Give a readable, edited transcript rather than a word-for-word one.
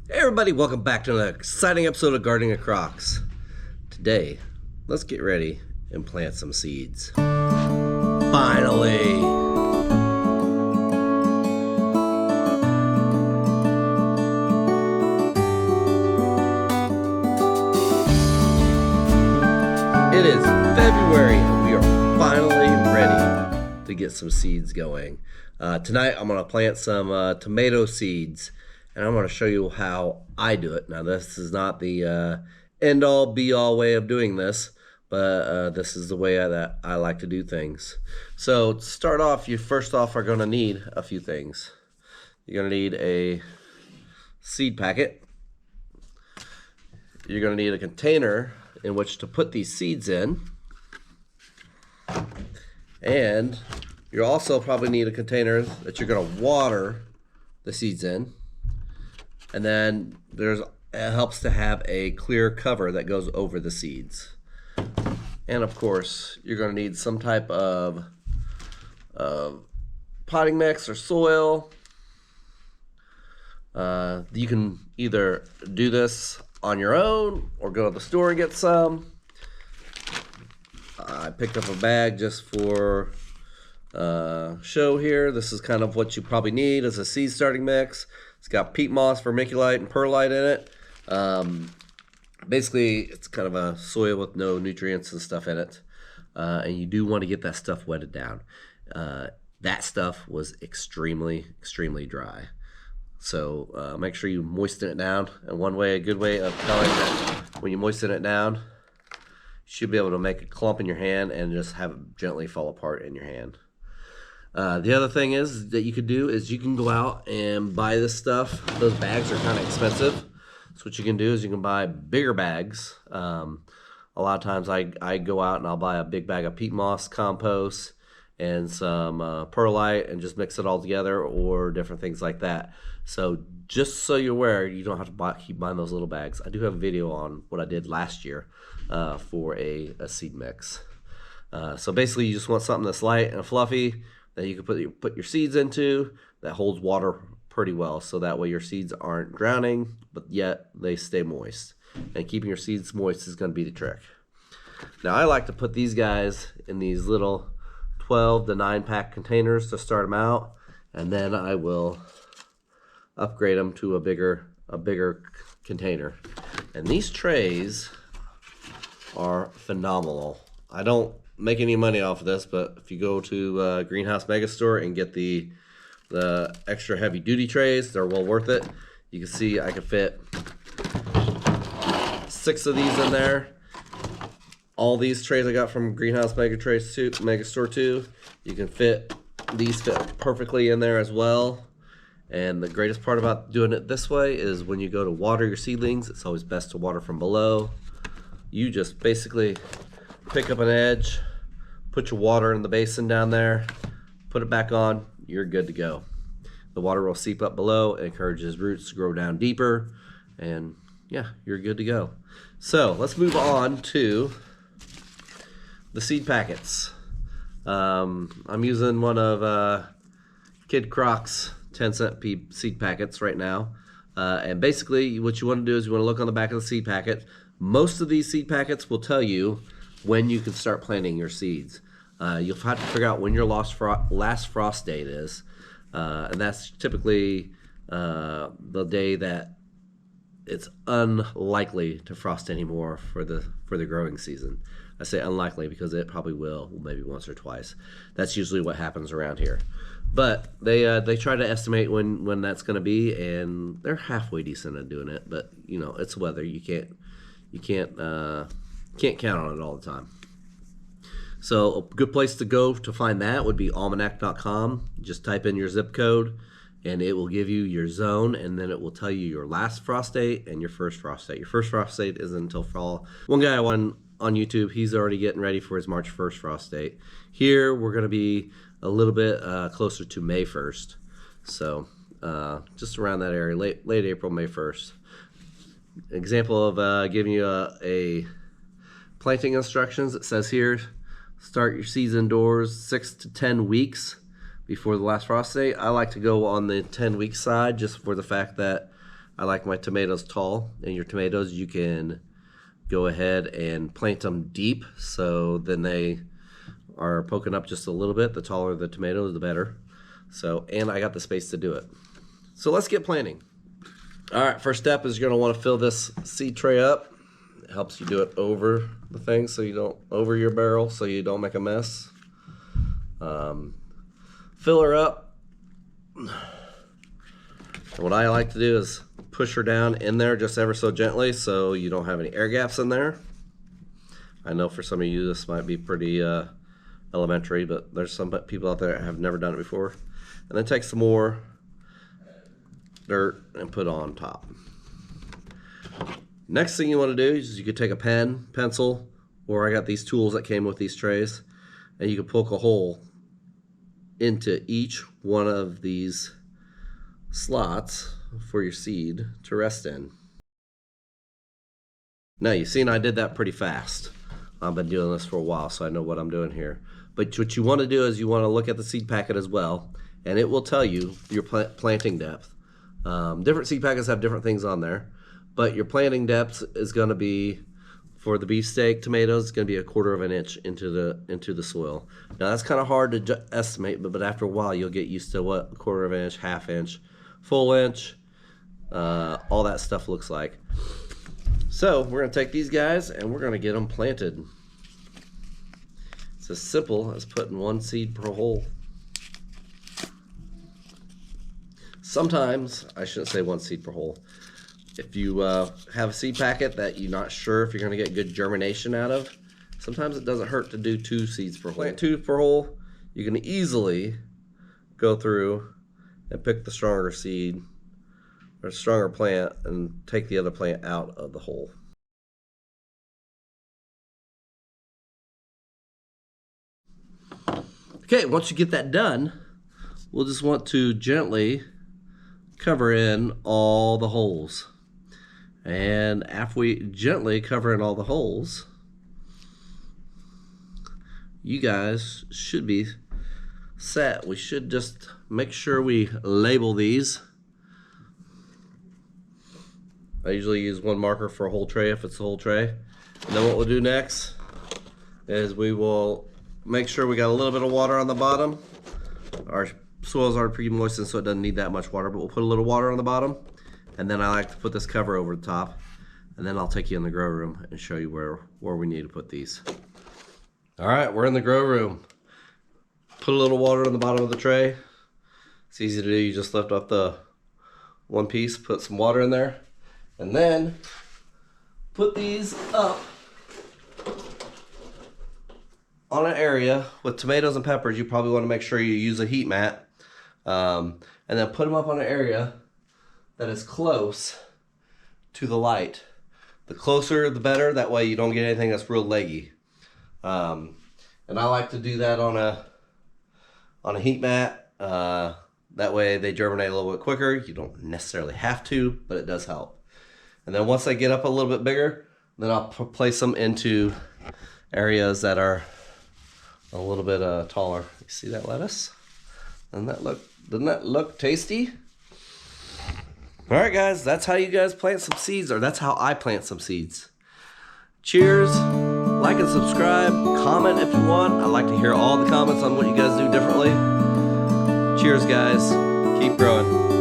Hey everybody, welcome back to another exciting episode of Gardening with Crocs. Today, let's get ready and plant some seeds. Finally! It is February and we are finally ready to get some seeds going. Tonight I'm going to plant some tomato seeds. And I'm going to show you how I do it. Now, this is not the end-all, be-all way of doing this, but this is the way that I like to do things. So, to start off, you first off are going to need a few things. You're going to need a seed packet. You're going to need a container in which to put these seeds in. And you'll also probably need a container that you're going to water the seeds in. And then it helps to have a clear cover that goes over the seeds. And of course, you're going to need some type of potting mix or soil. You can either do this on your own or go to the store and get some. I picked up a bag just for show here. This is kind of what you probably need as a seed starting mix. It's got peat moss, vermiculite, and perlite in it. Basically, it's kind of a soil with no nutrients and stuff in it. And you do want to get that stuff wetted down. That stuff was extremely, extremely dry. So make sure you moisten it down. And a good way of telling that when you moisten it down, you should be able to make a clump in your hand and just have it gently fall apart in your hand. The other thing is that you could do is you can go out and buy this stuff. Those bags are kind of expensive. So what you can do is you can buy bigger bags. A lot of times I go out and I'll buy a big bag of peat moss compost and some perlite and just mix it all together or different things like that. So just so you're aware, you don't have to keep buying those little bags. I do have a video on what I did last year for a seed mix. So basically you just want something that's light and fluffy that you can put your seeds into that holds water pretty well, so that way your seeds aren't drowning, but yet they stay moist. And keeping your seeds moist is going to be the trick. Now I like to put these guys in these little 12 to 9 pack containers to start them out, and then I will upgrade them to a bigger container. And these trays are phenomenal. I don't make any money off of this, but if you go to Greenhouse Megastore and get the extra heavy duty trays, they're well worth it. You can see I can fit 6 of these in there. All these trays I got from Greenhouse Megastore too. You can fit perfectly in there as well. And the greatest part about doing it this way is when you go to water your seedlings, it's always best to water from below. You just basically pick up an edge, put your water in the basin down there, put it back on, you're good to go. The water will seep up below, it encourages roots to grow down deeper, and yeah, you're good to go. So let's move on to the seed packets. I'm using one of Kid Croc's 10-cent seed packets right now. And basically what you want to do is you want to look on the back of the seed packet. Most of these seed packets will tell you when you can start planting your seeds. You'll have to figure out when your last frost date is. And that's typically the day that it's unlikely to frost anymore for the growing season. I say unlikely because it probably will, maybe once or twice. That's usually what happens around here. But they try to estimate when that's going to be, and they're halfway decent at doing it. But you know, it's weather. You can't count on it all the time. So a good place to go to find that would be almanac.com. Just type in your zip code and it will give you your zone, and then it will tell you your last frost date and your first frost date. Your first frost date isn't until fall. One guy I won on YouTube, he's already getting ready for his March 1st frost date. Here we're going to be a little bit closer to May 1st. So just around that area, late April, May 1st. Example of giving you a planting instructions. It says here, start your seeds indoors 6 to 10 weeks before the last frost date. I like to go on the 10-week side just for the fact that I like my tomatoes tall, and your tomatoes you can go ahead and plant them deep, so then they are poking up just a little bit. The taller the tomatoes, the better. So, and I got the space to do it. So let's get planting. All right, first step is you're gonna wanna fill this seed tray up. It helps you do it over the thing so you don't, over your barrel so you don't make a mess. Fill her up. And what I like to do is push her down in there just ever so gently so you don't have any air gaps in there. I know for some of you this might be pretty elementary, but there's some people out there that have never done it before. And then take some more dirt and put on top. Next thing you want to do is you could take a pen, pencil, or I got these tools that came with these trays, and you can poke a hole into each one of these slots for your seed to rest in. Now you've seen I did that pretty fast. I've been doing this for a while, so I know what I'm doing here. But what you want to do is you want to look at the seed packet as well, and it will tell you your planting depth. Different seed packets have different things on there, but your planting depth is going to be, for the beefsteak tomatoes, it's going to be 1/4 of an inch into the soil. Now that's kind of hard to estimate, but after a while you'll get used to what 1/4 of an inch, 1/2 inch, full inch, all that stuff looks like. So we're going to take these guys and we're going to get them planted. It's as simple as putting 1 seed per hole. Sometimes, I shouldn't say 1 seed per hole. If you have a seed packet that you're not sure if you're going to get good germination out of, sometimes it doesn't hurt to do 2 seeds per hole. Plant 2 per hole, you can easily go through and pick the stronger seed or stronger plant and take the other plant out of the hole. Okay, once you get that done, we'll just want to gently cover in all the holes. And after we gently cover in all the holes, you guys should be set. We should just make sure we label these. I usually use 1 marker for a whole tray if it's a whole tray. And then what we'll do next is we will make sure we got a little bit of water on the bottom. Our soils are pretty moistened, so it doesn't need that much water, but we'll put a little water on the bottom. And then I like to put this cover over the top. And then I'll take you in the grow room and show you where we need to put these. All right, we're in the grow room. Put a little water on the bottom of the tray. It's easy to do. You just lift up the 1 piece, put some water in there, and then put these up on an area. With tomatoes and peppers, you probably want to make sure you use a heat mat, and then put them up on an area that is close to the light. The closer the better, that way you don't get anything that's real leggy. And I like to do that on a heat mat. That way they germinate a little bit quicker. You don't necessarily have to, but it does help. And then once they get up a little bit bigger, then I'll place them into areas that are a little bit taller. You see that lettuce? Doesn't that look tasty? All right, guys, that's how you guys plant some seeds, or that's how I plant some seeds. Cheers. Like and subscribe. Comment if you want. I'd like to hear all the comments on what you guys do differently. Cheers, guys. Keep growing.